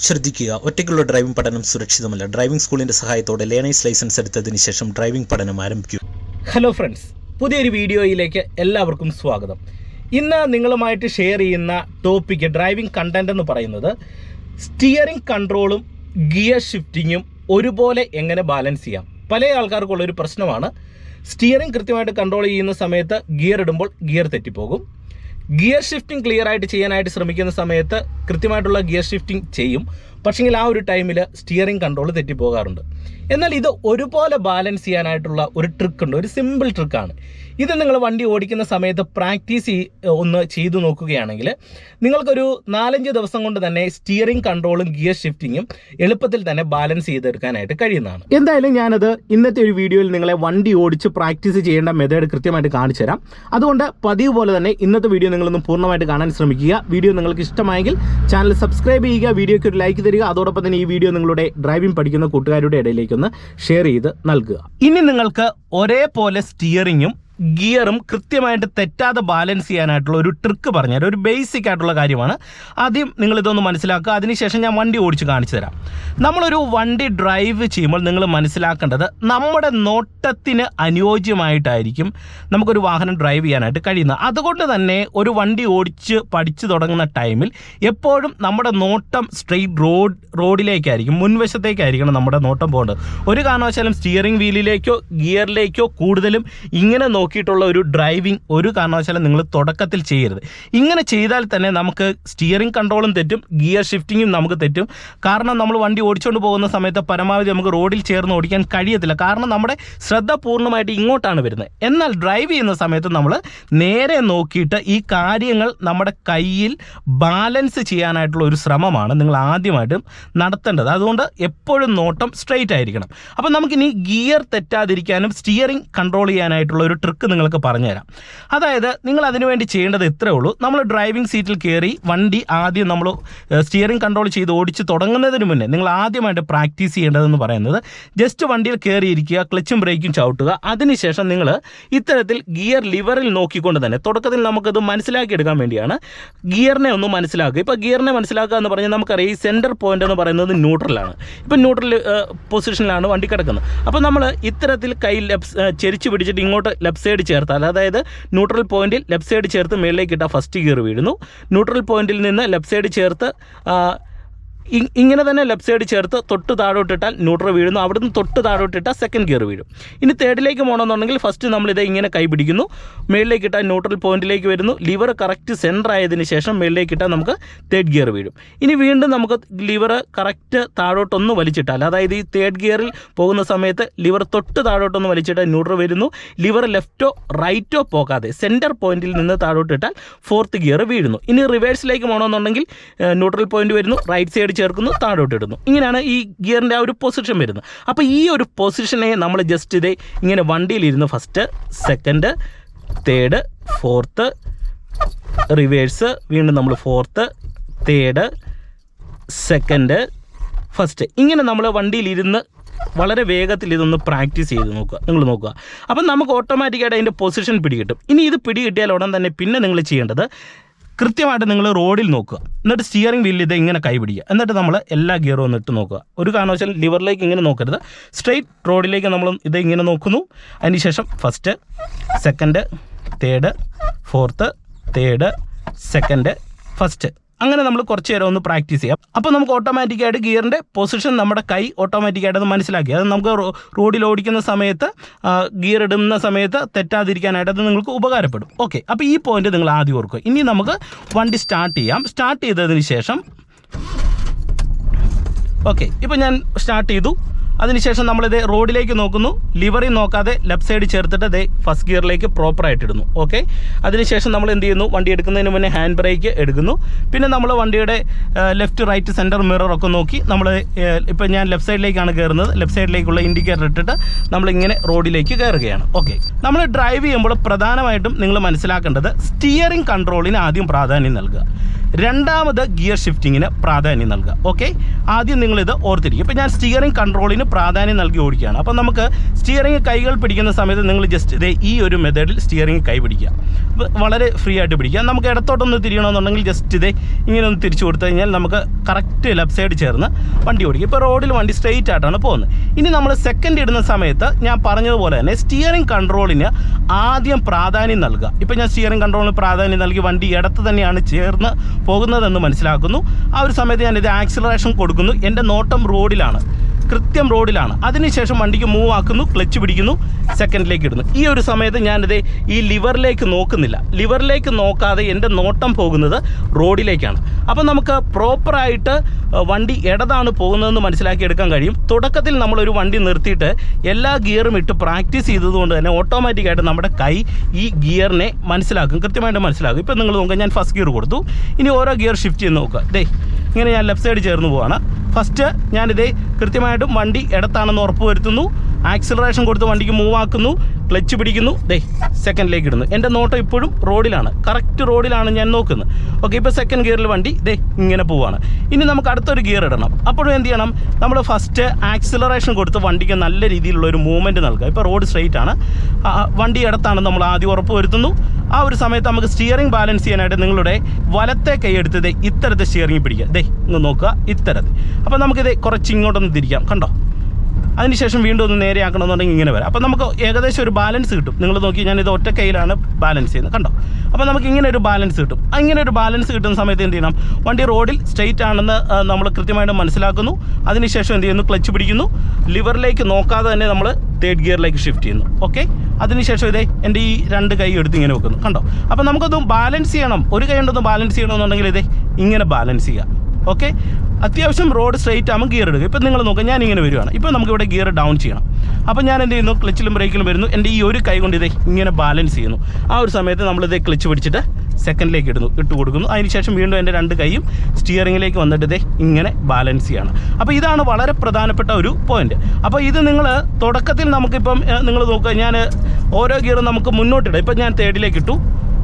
ശ്രദ്ധിക്കുക, ഒറ്റയ്ക്കുള്ള ഡ്രൈവിംഗ് പഠനം സുരക്ഷിതമല്ല. ഡ്രൈവിംഗ് സ്കൂളിന്റെ സഹായത്തോടെ ലേണേഴ്സ് ലൈസൻസ് എടുത്തതിന് ശേഷം ഡ്രൈവിംഗ് പഠനം ആരംഭിക്കൂ. ഹലോ ഫ്രണ്ട്സ്, പുതിയൊരു വീഡിയോയിലേക്ക് എല്ലാവർക്കും സ്വാഗതം. ഇന്ന് നിങ്ങളുമായിട്ട് ഷെയർ ചെയ്യുന്ന ടോപ്പിക് ഡ്രൈവിംഗ് കണ്ടന്റ് എന്ന് പറയുന്നത് സ്റ്റിയറിംഗ് കൺട്രോളും ഗിയർ ഷിഫ്റ്റിങ്ങും ഒരുപോലെ എങ്ങനെ ബാലൻസ് ചെയ്യാം. പല ആൾക്കാർക്കുള്ളൊരു പ്രശ്നമാണ്, സ്റ്റിയറിംഗ് കൃത്യമായിട്ട് കൺട്രോൾ ചെയ്യുന്ന സമയത്ത് ഗിയർ ഇടുമ്പോൾ ഗിയർ തെറ്റിപ്പോകും. ഗിയർ ഷിഫ്റ്റിംഗ് ക്ലിയർ ആയിട്ട് ചെയ്യാനായിട്ട് ശ്രമിക്കുന്ന സമയത്ത് കൃത്യമായിട്ടുള്ള ഗിയർ ഷിഫ്റ്റിംഗ് ചെയ്യും, പക്ഷെങ്കിൽ ആ ഒരു ടൈമിൽ സ്റ്റിയറിംഗ് കൺട്രോൾ തെറ്റിപ്പോകാറുണ്ട്. എന്നാൽ ഇത് ഒരുപോലെ ബാലൻസ് ചെയ്യാനായിട്ടുള്ള ഒരു ട്രിക്കുണ്ട്, ഒരു സിമ്പിൾ ട്രിക്കാണ്. ഇത് നിങ്ങൾ വണ്ടി ഓടിക്കുന്ന സമയത്ത് പ്രാക്ടീസ് ഒന്ന് ചെയ്തു നോക്കുകയാണെങ്കിൽ നിങ്ങൾക്കൊരു 4-5 ദിവസം കൊണ്ട് തന്നെ സ്റ്റിയറിംഗ് കൺട്രോളും ഗിയർ ഷിഫ്റ്റിങ്ങും എളുപ്പത്തിൽ തന്നെ ബാലൻസ് ചെയ്തെടുക്കാനായിട്ട് കഴിയുന്നതാണ്. എന്തായാലും ഞാനത് ഇന്നത്തെ ഒരു വീഡിയോയിൽ നിങ്ങളെ വണ്ടി ഓടിച്ച് പ്രാക്ടീസ് ചെയ്യേണ്ട മെത്തേഡ് കൃത്യമായിട്ട് കാണിച്ചു തരാം. അതുകൊണ്ട് പതിവ് പോലെ തന്നെ ഇന്നത്തെ വീഡിയോ നിങ്ങളൊന്ന് പൂർണ്ണമായിട്ട് കാണാൻ ശ്രമിക്കുക. വീഡിയോ നിങ്ങൾക്ക് ഇഷ്ടമായെങ്കിൽ ചാനൽ സബ്സ്ക്രൈബ് ചെയ്യുക, വീഡിയോയ്ക്ക് ഒരു ലൈക്ക് തരിക. അതോടൊപ്പം തന്നെ ഈ വീഡിയോ നിങ്ങളുടെ ഡ്രൈവിംഗ് പഠിക്കുന്ന കൂട്ടുകാരുടെ ഇടയിലേക്കൊന്ന് ഷെയർ ചെയ്ത് നൽകുക. ഇനി നിങ്ങൾക്ക് ഒരേപോലെ സ്റ്റിയറിങ്ങും ഗിയറും കൃത്യമായിട്ട് തെറ്റാതെ ബാലൻസ് ചെയ്യാനായിട്ടുള്ള ഒരു ട്രിക്ക് പറഞ്ഞുതരാം. ഒരു ബേസിക് ആയിട്ടുള്ള കാര്യമാണ്. ആദ്യം നിങ്ങളിതൊന്ന് മനസ്സിലാക്കുക, അതിനുശേഷം ഞാൻ വണ്ടി ഓടിച്ച് കാണിച്ചു തരാം. നമ്മളൊരു വണ്ടി ഡ്രൈവ് ചെയ്യുമ്പോൾ നിങ്ങൾ മനസ്സിലാക്കേണ്ടത് നമ്മുടെ നോട്ടത്തിന് അനുയോജ്യമായിട്ടായിരിക്കും നമുക്കൊരു വാഹനം ഡ്രൈവ് ചെയ്യാനായിട്ട് കഴിയുന്നത്. അതുകൊണ്ട് തന്നെ ഒരു വണ്ടി ഓടിച്ച് പഠിച്ചു തുടങ്ങുന്ന ടൈമിൽ എപ്പോഴും നമ്മുടെ നോട്ടം സ്ട്രെയിറ്റ് റോഡിലേക്കായിരിക്കും, മുൻവശത്തേക്കായിരിക്കണം നമ്മുടെ നോട്ടം പോകേണ്ടത്. ഒരു കാരണവശാലും സ്റ്റിയറിംഗ് വീലിലേക്കോ ഗിയറിലേക്കോ കൂടുതലും ഇങ്ങനെ നോക്കിയിട്ടുള്ള ഒരു ഡ്രൈവിംഗ് ഒരു കാരണവശാലും നിങ്ങൾ തുടക്കത്തിൽ ചെയ്യരുത്. ഇങ്ങനെ ചെയ്താൽ തന്നെ നമുക്ക് സ്റ്റിയറിംഗ് കൺട്രോളും തെറ്റും, ഗിയർ ഷിഫ്റ്റിങ്ങും നമുക്ക് തെറ്റും. കാരണം നമ്മൾ വണ്ടി ഓടിച്ചുകൊണ്ട് പോകുന്ന സമയത്ത് പരമാവധി നമുക്ക് റോഡിൽ ചേർന്ന് ഓടിക്കാൻ കഴിയത്തില്ല. കാരണം നമ്മുടെ ശ്രദ്ധ പൂർണ്ണമായിട്ട് ഇങ്ങോട്ടാണ് വരുന്നത്. എന്നാൽ ഡ്രൈവ് ചെയ്യുന്ന സമയത്ത് നമ്മൾ നേരെ നോക്കിയിട്ട് ഈ കാര്യങ്ങൾ നമ്മുടെ കയ്യിൽ ബാലൻസ് ചെയ്യാനായിട്ടുള്ള ഒരു ശ്രമമാണ് നിങ്ങൾ ആദ്യമായിട്ടും നടത്തേണ്ടത്. അതുകൊണ്ട് എപ്പോഴും നോട്ടം സ്ട്രെയിറ്റ് ആയിരിക്കണം. അപ്പം നമുക്കിനി ഗിയർ തെറ്റാതിരിക്കാനും സ്റ്റിയറിംഗ് കൺട്രോൾ ചെയ്യാനായിട്ടുള്ള ഒരു ട്രിക്ക് നിങ്ങൾക്ക് പറഞ്ഞുതരാം. അതായത് നിങ്ങൾ അതിനുവേണ്ടി ചെയ്യേണ്ടത് ഇത്രയേ ഉള്ളൂ. നമ്മൾ ഡ്രൈവിംഗ് സീറ്റിൽ കയറി വണ്ടി ആദ്യം നമ്മൾ സ്റ്റിയറിംഗ് കൺട്രോൾ ചെയ്ത് ഓടിച്ച് തുടങ്ങുന്നതിന് മുന്നേ നിങ്ങൾ ആദ്യമായിട്ട് പ്രാക്ടീസ് ചെയ്യേണ്ടതെന്ന് പറയുന്നത് ജസ്റ്റ് വണ്ടിയിൽ കയറിയിരിക്കുക, ക്ലച്ചും ബ്രേക്കും ചവിട്ടുക. അതിനുശേഷം നിങ്ങൾ ഇത്തരത്തിൽ ഗിയർ ലിവറിൽ നോക്കിക്കൊണ്ട് തന്നെ തുടക്കത്തിൽ നമുക്കത് മനസ്സിലാക്കിയെടുക്കാൻ വേണ്ടിയാണ് ഗിയറിനെ ഒന്ന് മനസ്സിലാക്കുക. ഇപ്പോൾ ഗിയറിനെ മനസ്സിലാക്കുക എന്ന് പറഞ്ഞാൽ നമുക്കറിയാം ഈ സെൻറ്റർ പോയിന്റ് എന്ന് പറയുന്നത് ന്യൂട്രലാണ്. ഇപ്പം ന്യൂട്രൽ പൊസിഷനിലാണ് വണ്ടി കിടക്കുന്നത്. അപ്പോൾ നമ്മൾ ഇത്തരത്തിൽ കൈ ചെരിച്ച് പിടിച്ചിട്ട് ഇങ്ങോട്ട് ലെഫ്റ്റ് സൈഡ് ചേർത്താൽ, അതായത് ന്യൂട്രൽ പോയിന്റിൽ ലെഫ്റ്റ് സൈഡ് ചേർത്ത് മേളിലേക്ക് ഇട്ടാൽ ഫസ്റ്റ് ഗിയർ വീഴുന്നു. ന്യൂട്രൽ പോയിന്റിൽ നിന്ന് ലെഫ്റ്റ് സൈഡ് ചേർത്ത് ഇങ്ങനെ തന്നെ ലെഫ്റ്റ് സൈഡ് ചേർത്ത് തൊട്ട് താഴോട്ടിട്ടാൽ ന്യൂട്രൽ വീഴുന്നു. അവിടുന്ന് തൊട്ട് താഴോട്ടിട്ടാൽ സെക്കൻഡ് ഗിയർ വീഴും. ഇനി തേർഡിലേക്ക് പോകണമെന്നുണ്ടെങ്കിൽ ഫസ്റ്റ് നമ്മളിത് ഇങ്ങനെ കൈ പിടിക്കുന്നു, മേളിലേക്ക് ഇട്ടാൽ ന്യൂട്രൽ പോയിന്റിലേക്ക് വരുന്നു. ലിവർ കറക്റ്റ് സെൻറ്റർ ആയതിനു ശേഷം മേളിലേക്ക് ഇട്ടാൽ നമുക്ക് തേർഡ് ഗിയർ വീഴും. ഇനി വീണ്ടും നമുക്ക് ലിവർ കറക്റ്റ് താഴോട്ടൊന്ന് വലിച്ചിട്ടാൽ, അതായത് ഈ തേർഡ് ഗിയറിൽ പോകുന്ന സമയത്ത് ലിവർ തൊട്ട് താഴോട്ടൊന്ന് വലിച്ചിട്ടാൽ ന്യൂട്രൽ വരുന്നു. ലിവർ ലെഫ്റ്റോ റൈറ്റോ പോകാതെ സെൻറ്റർ പോയിന്റിൽ നിന്ന് താഴോട്ടിട്ടാൽ ഫോർത്ത് ഗിയർ വീഴുന്നു. ഇനി റിവേഴ്സിലേക്ക് പോകണമെന്നുണ്ടെങ്കിൽ ന്യൂട്രൽ പോയിന്റ് വരുന്നു, റൈറ്റ് സൈഡ് ചേർക്കുന്നു, താഴോട്ടിടുന്നു. ഇങ്ങനെയാണ് ഈ ഗിയറിൻ്റെ ആ ഒരു പൊസിഷൻ വരുന്നത്. അപ്പോൾ ഈ ഒരു പൊസിഷനെ നമ്മൾ ജസ്റ്റ് ഇതേ ഇങ്ങനെ വണ്ടിയിലിരുന്ന് first, second, third, fourth, reverse, വീണ്ടും നമ്മൾ ഫോർത്ത്, തേർഡ്, സെക്കൻഡ്, ഫസ്റ്റ്, ഇങ്ങനെ നമ്മൾ വണ്ടിയിലിരുന്ന് വളരെ വേഗത്തിൽ ഇതൊന്ന് പ്രാക്ടീസ് ചെയ്ത് നോക്കുക. നിങ്ങൾ നോക്കുക, അപ്പം നമുക്ക് ഓട്ടോമാറ്റിക്കായിട്ട് അതിൻ്റെ പൊസിഷൻ പിടികിട്ടും. ഇനി ഇത് പിടികിട്ടിയാൽ ഉടൻ തന്നെ പിന്നെ നിങ്ങൾ ചെയ്യേണ്ടത് കൃത്യമായിട്ട് നിങ്ങൾ റോഡിൽ നോക്കുക, എന്നിട്ട് സ്റ്റിയറിംഗ് വീലിൽ ഇത് ഇങ്ങനെ കൈ പിടിക്കുക. എന്നിട്ട് നമ്മൾ എല്ലാ ഗിയറും ഒന്ന് ഇട്ട് നോക്കുക. ഒരു കാരണവശാലും ലിവറിലേക്ക് ഇങ്ങനെ നോക്കരുത്, സ്ട്രെയിറ്റ് റോഡിലേക്ക് നമ്മൾ ഇത് ഇങ്ങനെ നോക്കുന്നു. അതിനുശേഷം first, second, third, fourth, third, second, first, അങ്ങനെ നമ്മൾ കുറച്ച് നേരം ഒന്ന് പ്രാക്ടീസ് ചെയ്യാം. അപ്പോൾ നമുക്ക് ഓട്ടോമാറ്റിക്കായിട്ട് ഗിയറിൻ്റെ പൊസിഷൻ നമ്മുടെ കൈ ഓട്ടോമാറ്റിക്കായിട്ട് അത് മനസ്സിലാക്കി. അത് നമുക്ക് റോഡിൽ ഓടിക്കുന്ന സമയത്ത് ഗിയർ ഇടുന്ന സമയത്ത് തെറ്റാതിരിക്കാനായിട്ട് അത് നിങ്ങൾക്ക് ഉപകാരപ്പെടും. ഓക്കെ, അപ്പോൾ ഈ പോയിന്റ് നിങ്ങൾ ആദ്യം ഓർക്കുക. ഇനി നമുക്ക് വണ്ടി സ്റ്റാർട്ട് ചെയ്യാം. സ്റ്റാർട്ട് ചെയ്തതിന് ശേഷം ഓക്കെ, ഇപ്പോൾ ഞാൻ സ്റ്റാർട്ട് ചെയ്തു. അതിനുശേഷം നമ്മളിത് റോഡിലേക്ക് നോക്കുന്നു, ലിവറിൽ നോക്കാതെ ലെഫ്റ്റ് സൈഡ് ചേർത്തിട്ട് ഇതേ ഫസ്റ്റ് ഗിയറിലേക്ക് പ്രോപ്പറായിട്ട് ഇടുന്നു. ഓക്കെ, അതിനുശേഷം നമ്മൾ എന്ത് ചെയ്യുന്നു, വണ്ടി എടുക്കുന്നതിന് മുന്നേ ഹാൻഡ് ബ്രേക്ക് എടുക്കുന്നു. പിന്നെ നമ്മൾ വണ്ടിയുടെ ലെഫ്റ്റ് റൈറ്റ് സെൻറ്റർ മിററൊക്കെ നോക്കി നമ്മൾ ഇപ്പോൾ ഞാൻ ലെഫ്റ്റ് സൈഡിലേക്കാണ് കയറുന്നത്, ലെഫ്റ്റ് സൈഡിലേക്കുള്ള ഇൻഡിക്കേറ്റർ ഇട്ടിട്ട് നമ്മളിങ്ങനെ റോഡിലേക്ക് കയറുകയാണ്. ഓക്കെ, നമ്മൾ ഡ്രൈവ് ചെയ്യുമ്പോൾ പ്രധാനമായിട്ടും നിങ്ങൾ മനസ്സിലാക്കേണ്ടത് സ്റ്റിയറിംഗ് കൺട്രോളിന് ആദ്യം പ്രാധാന്യം നൽകുക. രണ്ടാമത് ഗിയർ ഷിഫ്റ്റിങ്ങിന് പ്രാധാന്യം നൽകുക. ഓക്കെ, ആദ്യം നിങ്ങളിത് ഓർത്തിരിക്കും. ഇപ്പോൾ ഞാൻ സ്റ്റിയറിംഗ് കൺട്രോളിന് പ്രാധാന്യം നൽകി ഓടിക്കുകയാണ്. അപ്പോൾ നമുക്ക് സ്റ്റിയറിംഗ് കൈകൾ പിടിക്കുന്ന സമയത്ത് നിങ്ങൾ ജസ്റ്റ് ഇതേ ഈ ഒരു മെത്തേഡിൽ സ്റ്റിയറിംഗ് കൈ പിടിക്കുക. വളരെ ഫ്രീ ആയിട്ട് പിടിക്കുക. നമുക്ക് ഇടത്തോട്ടൊന്ന് തിരിയണമെന്നുണ്ടെങ്കിൽ ജസ്റ്റ് ഇതേ ഇങ്ങനെ ഒന്ന് തിരിച്ചു കൊടുത്തു കഴിഞ്ഞാൽ നമുക്ക് കറക്റ്റ് ലെഫ്റ്റ് സൈഡ് ചേർന്ന് വണ്ടി ഓടിക്കും. ഇപ്പോൾ റോഡിൽ വണ്ടി സ്ട്രെയിറ്റ് ആയിട്ടാണ് പോകുന്നത്. ഇനി നമ്മൾ സെക്കൻഡ് ഇടുന്ന സമയത്ത് ഞാൻ പറഞ്ഞതുപോലെ തന്നെ സ്റ്റിയറിംഗ് കൺട്രോളിന് ആദ്യം പ്രാധാന്യം നൽകുക. ഇപ്പോൾ ഞാൻ സ്റ്റിയറിംഗ് കൺട്രോളിന് പ്രാധാന്യം നൽകി വണ്ടി ഇടത്ത് തന്നെയാണ് ചേർന്ന് പോകുന്നതെന്ന് മനസ്സിലാക്കുന്നു. ആ ഒരു സമയത്ത് ഞാനിത് ആക്സിലറേഷൻ കൊടുക്കുന്നു. എൻ്റെ നോട്ടം റോഡിലാണ്, കൃത്യം റോഡിലാണ്. അതിനുശേഷം വണ്ടിക്ക് മൂവ് ആക്കുന്നു, ക്ലച്ച് പിടിക്കുന്നു, സെക്കൻഡിലേക്ക് ഇടുന്നു. ഈ ഒരു സമയത്ത് ഞാനിത് ഈ ലിവറിലേക്ക് നോക്കുന്നില്ല. ലിവറിലേക്ക് നോക്കാതെ എൻ്റെ നോട്ടം പോകുന്നത് റോഡിലേക്കാണ്. അപ്പോൾ നമുക്ക് പ്രോപ്പറായിട്ട് വണ്ടി ഇടതാണ് പോകുന്നതെന്ന് മനസ്സിലാക്കിയെടുക്കാൻ കഴിയും. തുടക്കത്തിൽ നമ്മളൊരു വണ്ടി നിർത്തിയിട്ട് എല്ലാ ഗിയറും ഇട്ട് പ്രാക്ടീസ് ചെയ്തതുകൊണ്ട് തന്നെ ഓട്ടോമാറ്റിക്കായിട്ട് നമ്മുടെ കൈ ഈ ഗിയറിനെ മനസ്സിലാക്കും, കൃത്യമായിട്ട് മനസ്സിലാക്കും. ഇപ്പോൾ നിങ്ങൾ നോക്കുക, ഞാൻ ഫസ്റ്റ് ഗിയർ കൊടുത്തു. ഇനി ഓരോ ഗിയർ ഷിഫ്റ്റ് ചെയ്ത് നോക്കുക. ദേ ഇങ്ങനെ ഞാൻ ലെഫ്റ്റ് സൈഡ് ചേർന്ന് പോവാണ്. ഫസ്റ്റ് ഞാനിതേ കൃത്യമായിട്ടും വണ്ടി ഇടത്താണെന്ന് ഉറപ്പ് വരുത്തുന്നു, ആക്സിലറേഷൻ കൊടുത്ത് വണ്ടിക്ക് മൂവ് ആക്കുന്നു, ക്ലച്ച് പിടിക്കുന്നു, ദേ സെക്കൻഡിലേക്ക് ഇടുന്നു. എൻ്റെ നോട്ടം ഇപ്പോഴും റോഡിലാണ്, കറക്റ്റ് റോഡിലാണ് ഞാൻ നോക്കുന്നത്. ഓക്കെ, ഇപ്പോൾ സെക്കൻഡ് ഗിയറിൽ വണ്ടി ദേ ഇങ്ങനെ പോവുകയാണ്. ഇനി നമുക്ക് അടുത്തൊരു ഗിയർ ഇടണം. അപ്പോഴും എന്ത് ചെയ്യണം, നമ്മൾ ഫസ്റ്റ് ആക്സിലറേഷൻ കൊടുത്ത് വണ്ടിക്ക് നല്ല രീതിയിലുള്ള ഒരു മൂവ്മെൻറ്റ് നൽകുക. ഇപ്പോൾ റോഡ് സ്ട്രെയിറ്റ് ആണ്, വണ്ടി ഇടത്താണെന്ന് നമ്മൾ ആദ്യം ഉറപ്പ് വരുത്തുന്നു. ആ ഒരു സമയത്ത് നമുക്ക് സ്റ്റിയറിംഗ് ബാലൻസ് ചെയ്യാനായിട്ട് നിങ്ങളുടെ വലത്തെ കൈ എടുത്ത് ഇത്തരത്തിൽ സ്റ്റിയറിംഗ് പിടിക്കുക. ദേ ഇങ്ങ് നോക്കുക, ഇത്തരത്തിൽ. അപ്പോൾ നമുക്കിത് കുറച്ച് ഇങ്ങോട്ടൊന്ന് തിരിക്കാം, കണ്ടോ. അതിനുശേഷം വീണ്ടും ഒന്ന് നേരെയാക്കണമെന്നുണ്ടെങ്കിൽ ഇങ്ങനെ വരാം. അപ്പോൾ നമുക്ക് ഏകദേശം ഒരു ബാലൻസ് കിട്ടും. നിങ്ങൾ നോക്കി, ഞാനിത് ഒറ്റ കൈയിലാണ് ബാലൻസ് ചെയ്യുന്നത്, കണ്ടോ. അപ്പോൾ നമുക്ക് ഇങ്ങനെ ഒരു ബാലൻസ് കിട്ടും. അങ്ങനെ ഒരു ബാലൻസ് കിട്ടുന്ന സമയത്ത് എന്ത് ചെയ്യണം, വണ്ടി റോഡിൽ സ്ട്രെയിറ്റ് ആണെന്ന് നമ്മൾ കൃത്യമായിട്ട് മനസ്സിലാക്കുന്നു. അതിനുശേഷം എന്ത് ചെയ്യുന്നു, ക്ലച്ച് പിടിക്കുന്നു, ലിവറിലേക്ക് നോക്കാതെ തന്നെ നമ്മൾ തേർഡ് ഗിയറിലേക്ക് ഷിഫ്റ്റ് ചെയ്യുന്നു. ഓക്കെ, അതിനുശേഷം ഇതേ എൻ്റെ ഈ രണ്ട് കൈ എടുത്ത് ഇങ്ങനെ വെക്കുന്നു, കണ്ടോ. അപ്പോൾ നമുക്കൊന്ന് ബാലൻസ് ചെയ്യണം, ഒരു കൈ കൊണ്ടൊന്ന് ബാലൻസ് ചെയ്യണമെന്നുണ്ടെങ്കിൽ ഇതേ ഇങ്ങനെ ബാലൻസ് ചെയ്യുക. ഓക്കെ, അത്യാവശ്യം റോഡ് സ്ട്രെയിറ്റ് ആകുമ്പോൾ ഗിയർ ഇടുക. ഇപ്പോൾ നിങ്ങൾ നോക്കുക, ഞാൻ ഇങ്ങനെ വരുവാണ്. ഇപ്പോൾ നമുക്കിവിടെ ഗിയർ ഡൗൺ ചെയ്യണം. അപ്പോൾ ഞാൻ എന്ത് ചെയ്യുന്നു, ക്ലച്ചിലും ബ്രേക്കിലും വരുന്നു. എൻ്റെ ഈ ഒരു കൈ കൊണ്ട് ഇതേ ഇങ്ങനെ ബാലൻസ് ചെയ്യുന്നു. ആ ഒരു സമയത്ത് നമ്മളിതേ ക്ലച്ച് പിടിച്ചിട്ട് സെക്കൻഡിലേക്ക് ഇട്ട് കൊടുക്കുന്നു. അതിനുശേഷം വീണ്ടും എൻ്റെ രണ്ട് കൈയും സ്റ്റിയറിങ്ങിലേക്ക് വന്നിട്ട് ഇതേ ഇങ്ങനെ ബാലൻസ് ചെയ്യണം. അപ്പോൾ ഇതാണ് വളരെ പ്രധാനപ്പെട്ട ഒരു പോയിന്റ്. അപ്പോൾ ഇത് നിങ്ങൾ തുടക്കത്തിൽ നമുക്കിപ്പം നിങ്ങൾ നോക്കുക, ഞാൻ ഓരോ ഗിയറും നമുക്ക് മുന്നോട്ടിടാം. ഇപ്പം ഞാൻ തേർഡിലേക്ക് ഇട്ടു,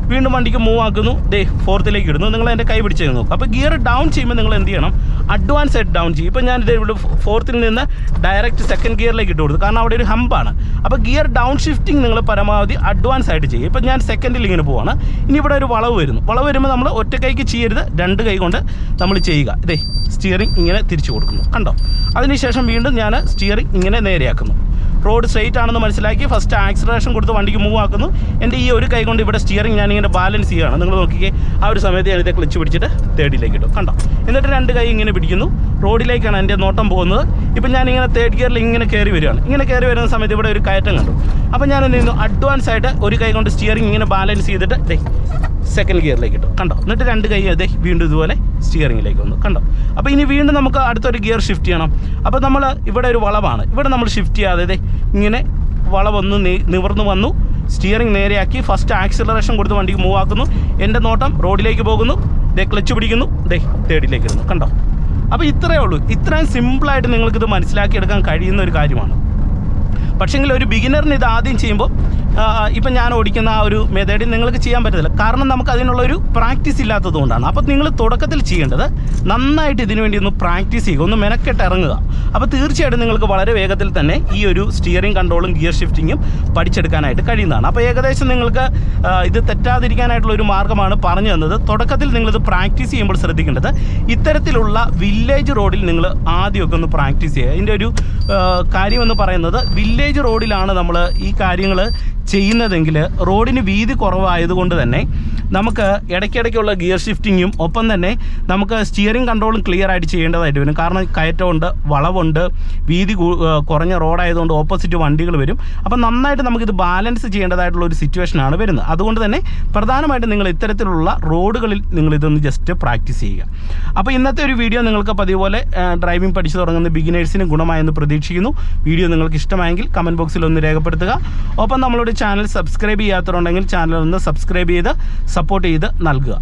വീണ്ടും വണ്ടിക്ക് മൂവ് ആക്കുന്നു, ദേ ഫോർത്തിലേക്ക് ഇടുന്നു. നിങ്ങൾ എൻ്റെ കൈ പിടിച്ച് നോക്കും. അപ്പോൾ ഗിയർ ഡൗൺ ചെയ്യുമ്പോൾ നിങ്ങൾ എന്ത് ചെയ്യണം, അഡ്വാൻസ് ആയിട്ട് ഡൗൺ ചെയ്യും. ഇപ്പോൾ ഞാനിത് ഇവിടെ ഫോർത്തിൽ നിന്ന് ഡയറക്റ്റ് സെക്കൻഡ് ഗിയറിലേക്ക് ഇട്ട് കൊടുത്തു, കാരണം അവിടെ ഒരു ഹമ്പാണ്. അപ്പോൾ ഗിയർ ഡൗൺ ഷിഫ്റ്റിംഗ് നിങ്ങൾ പരമാവധി അഡ്വാൻസ് ആയിട്ട് ചെയ്യും. ഇപ്പോൾ ഞാൻ സെക്കൻഡിൽ ഇങ്ങനെ പോവാണ്. ഇനി ഇവിടെ ഒരു വളവ് വരുന്നു. വളവ് വരുമ്പോൾ നമ്മൾ ഒറ്റ കൈക്ക് ചെയ്യരുത്, രണ്ട് കൈ കൊണ്ട് നമ്മൾ ചെയ്യുക. ഇതേ സ്റ്റിയറിംഗ് ഇങ്ങനെ തിരിച്ചു കൊടുക്കുന്നു, കണ്ടോ. അതിനുശേഷം വീണ്ടും ഞാൻ സ്റ്റിയറിംഗ് ഇങ്ങനെ നേരെയാക്കുന്നു. റോഡ് സ്ട്രെയിറ്റ് ആണെന്ന് മനസ്സിലാക്കി ഫസ്റ്റ് ആക്സിലറേഷൻ കൊടുത്ത് വണ്ടിക്ക് മൂവ് ആക്കുന്നു. എൻ്റെ ഈ ഒരു കൈ കൊണ്ട് ഇവിടെ സ്റ്റിയറിംഗ് ഞാനിങ്ങനെ ബാലൻസ് ചെയ്യുകയാണ്. നിങ്ങൾ നോക്കിക്കേ, ആ ഒരു സമയത്ത് ഞാനിത് ക്ലച്ച് പിടിച്ചിട്ട് തേർഡിലേക്ക് ഇട്ടു, കണ്ടോ. എന്നിട്ട് രണ്ട് കൈ ഇങ്ങനെ പിടിക്കുന്നു, റോഡിലേക്കാണ് എൻ്റെ നോട്ടം പോകുന്നത്. ഇപ്പം ഞാനിങ്ങനെ തേർഡ് ഗിയറിൽ ഇങ്ങനെ കയറി വരികയാണ്. ഇങ്ങനെ കയറി വരുന്ന സമയത്ത് ഇവിടെ ഒരു കയറ്റം കണ്ടു. അപ്പോൾ ഞാൻ എന്ത് ചെയ്യുന്നു, അഡ്വാൻസ് ആയിട്ട് ഒരു കൈ കൊണ്ട് സ്റ്റിയറിംഗ് ഇങ്ങനെ ബാലൻസ് ചെയ്തിട്ട് ദേ സെക്കൻഡ് ഗിയറിലേക്ക് ഇട്ടു, കണ്ടോ. എന്നിട്ട് രണ്ട് കൈ അതേ വീണ്ടും ഇതുപോലെ സ്റ്റിയറിംഗിലേക്ക് വന്നു, കണ്ടോ. അപ്പോൾ ഇനി വീണ്ടും നമുക്ക് അടുത്തൊരു ഗിയർ ഷിഫ്റ്റ് ചെയ്യണം. അപ്പോൾ നമ്മൾ ഇവിടെ ഒരു വളവാണ്, ഇവിടെ നമ്മൾ ഷിഫ്റ്റ് ചെയ്യാതെ ഇങ്ങനെ വളവൊന്ന് നിവർന്ന് വന്നു, സ്റ്റിയറിംഗ് നേരെയാക്കി ഫസ്റ്റ് ആക്സിലറേഷൻ കൊടുത്ത് വണ്ടിക്ക് മൂവ് ആക്കുന്നു. എൻ്റെ നോട്ടം റോഡിലേക്ക് പോകുന്നു, ദേ ക്ലച്ച് പിടിക്കുന്നു, ദേ തേർഡിലേക്ക് ഇടുന്നു, കണ്ടോ. അപ്പോൾ ഇത്രയേ ഉള്ളൂ. ഇത്രയും സിമ്പിളായിട്ട് നിങ്ങൾക്കിത് മനസ്സിലാക്കിയെടുക്കാൻ കഴിയുന്ന ഒരു കാര്യമാണ്. പക്ഷേങ്കിൽ ഒരു ബിഗിനറിന് ഇത് ആദ്യം ചെയ്യുമ്പോൾ ഇപ്പം ഞാൻ ഓടിക്കുന്ന ആ ഒരു മെത്തേഡിൽ നിങ്ങൾക്ക് ചെയ്യാൻ പറ്റത്തില്ല, കാരണം നമുക്ക് അതിനുള്ളൊരു പ്രാക്ടീസ് ഇല്ലാത്തത് കൊണ്ടാണ്. അപ്പോൾ നിങ്ങൾ തുടക്കത്തിൽ ചെയ്യേണ്ടത് നന്നായിട്ട് ഇതിനു വേണ്ടി ഒന്ന് പ്രാക്ടീസ് ചെയ്യുക, ഒന്ന് മെനക്കെട്ട് ഇറങ്ങുക. അപ്പോൾ തീർച്ചയായിട്ടും നിങ്ങൾക്ക് വളരെ വേഗത്തിൽ തന്നെ ഈ ഒരു സ്റ്റിയറിംഗ് കൺട്രോളും ഗിയർ ഷിഫ്റ്റിങ്ങും പഠിച്ചെടുക്കാനായിട്ട് കഴിയുന്നതാണ്. അപ്പോൾ ഏകദേശം നിങ്ങൾക്ക് ഇത് തെറ്റാതിരിക്കാനായിട്ടുള്ള ഒരു മാർഗ്ഗമാണ് പറഞ്ഞു തന്നത്. തുടക്കത്തിൽ നിങ്ങളിത് പ്രാക്ടീസ് ചെയ്യുമ്പോൾ ശ്രദ്ധിക്കേണ്ടത്, ഇത്തരത്തിലുള്ള വില്ലേജ് റോഡിൽ നിങ്ങൾ ആദ്യമൊക്കെ ഒന്ന് പ്രാക്ടീസ് ചെയ്യുക. ഇതിൻ്റെ ഒരു കാര്യമെന്ന് പറയുന്നത്, വില്ലേജ് റോഡിലാണ് നമ്മൾ ഈ കാര്യങ്ങൾ ചെയ്യുന്നതെങ്കിൽ റോഡിന് വീതി കുറവായതുകൊണ്ട് തന്നെ നമുക്ക് ഇടയ്ക്കിടയ്ക്കുള്ള ഗിയർ ഷിഫ്റ്റിങ്ങും ഒപ്പം തന്നെ നമുക്ക് സ്റ്റിയറിംഗ് കൺട്രോളും ക്ലിയർ ആയിട്ട് ചെയ്യേണ്ടതായിട്ട് വരും. കാരണം കയറ്റമുണ്ട്, വളവുണ്ട്, വീതി കുറഞ്ഞ റോഡായതുകൊണ്ട് ഓപ്പോസിറ്റ് വണ്ടികൾ വരും. അപ്പം നന്നായിട്ട് നമുക്കിത് ബാലൻസ് ചെയ്യേണ്ടതായിട്ടുള്ള ഒരു സിറ്റുവേഷനാണ് വരുന്നത്. അതുകൊണ്ട് തന്നെ പ്രധാനമായിട്ടും നിങ്ങൾ ഇത്തരത്തിലുള്ള റോഡുകളിൽ നിങ്ങളിതൊന്ന് ജസ്റ്റ് പ്രാക്ടീസ് ചെയ്യുക. അപ്പോൾ ഇന്നത്തെ ഒരു വീഡിയോ നിങ്ങൾക്ക് പതിവ് പോലെ ഡ്രൈവിംഗ് പഠിച്ചു തുടങ്ങുന്ന ബിഗിനേഴ്സിന് ഗുണമായെന്ന് പ്രതീക്ഷിക്കുന്നു. വീഡിയോ നിങ്ങൾക്ക് ഇഷ്ടമായെങ്കിൽ കമൻറ്റ് ബോക്സിൽ ഒന്ന് രേഖപ്പെടുത്തുക. ഒപ്പം നമ്മളുടെ ചാനൽ സബ്സ്ക്രൈബ് ചെയ്യാത്തവരുണ്ടെങ്കിൽ ചാനൽ ഒന്ന് സബ്സ്ക്രൈബ് ചെയ്ത് സപ്പോർട്ട് ചെയ്ത് നൽകുക.